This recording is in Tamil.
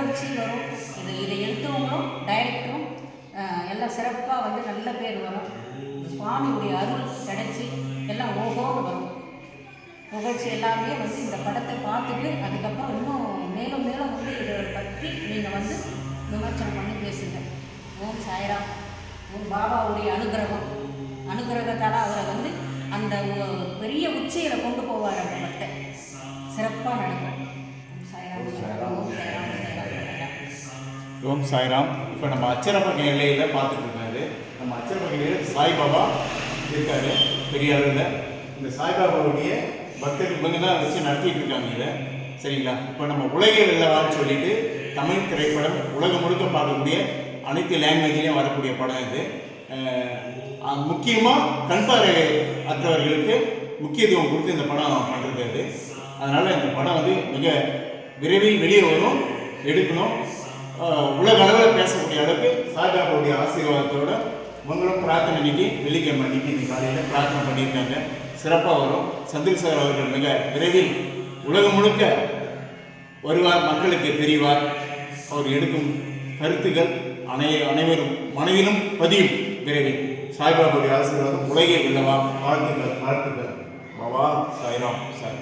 புகழ்ச்சி வரும். இதை எடுத்தவங்களும் டைரக்டரும் எல்லாம் சிறப்பாக வந்து நல்ல பேர் வரும். சுவாமியுடைய அருள் கிடைச்சி எல்லாம் ஓஹோன்னு வரும். புகழ்ச்சி எல்லாமே வந்து இந்த படத்தை பார்த்துட்டு அதுக்கப்புறம் இன்னும் மேலும் மேலும் வந்து இதை பற்றி நீங்கள் வந்து விமர்சனம் பண்ணி பேசுங்க. ஓம் சாய்ராம். ஓம் பாபாவுடைய அனுகிரகத்தால் அவரை வந்து அந்த பெரிய உச்சியில் கொண்டு போவார். அந்த படத்தை சிறப்பாக நடக்கும். ஓம் சாய்ராம். இப்போ நம்ம அச்சரப்பக எல்லையில் பார்த்துட்டு இருக்காரு. நம்ம அச்சரப்பக எல்லையில் சாய்பாபா இருக்காரு பெரிய அளவில். இந்த சாய்பாபாவுடைய பக்தர்கள் இவங்க தான் வச்சு நடத்திட்டு இருக்காங்க இதை. சரிங்களா? இப்போ நம்ம உலக வெல்லவான்னு சொல்லிட்டு தமிழ் திரைப்படம் உலகம் முழுக்க பார்க்கக்கூடிய அனைத்து லாங்குவேஜ்லேயும் வரக்கூடிய படம் இது. முக்கியமாக கண்பார்வை அற்றவர்களுக்கு முக்கியத்துவம் கொடுத்து இந்த படம் பண்ணுறது அது. அதனால் இந்த படம் வந்து மிக விரைவில் வெளியே வரும், எடுக்கணும். உலக அளவில் பேசக்கூடிய அளவுக்கு சாய்பாபாவுடைய ஆசீர்வாதத்தோட மங்களம் பிரார்த்தனை அன்னைக்கு வெள்ளிக்கிழமை அன்னைக்கு இந்த காலையில் பிரார்த்தனை பண்ணியிருக்காங்க. சிறப்பாக வரும். செந்தில் சார் அவர்கள் மிக விரைவில் உலகம் முழுக்க வருவார், மக்களுக்கு தெரிவார். அவர் எடுக்கும் கருத்துக்கள் அனைவரும் மனதிலும் பதியும் விரைவில். சாய்பாபாவுடைய ஆசீர்வாதம் உலகே வெல்லவா. வாழ்த்துக்கள். பாபா சாய்ராம் சார்.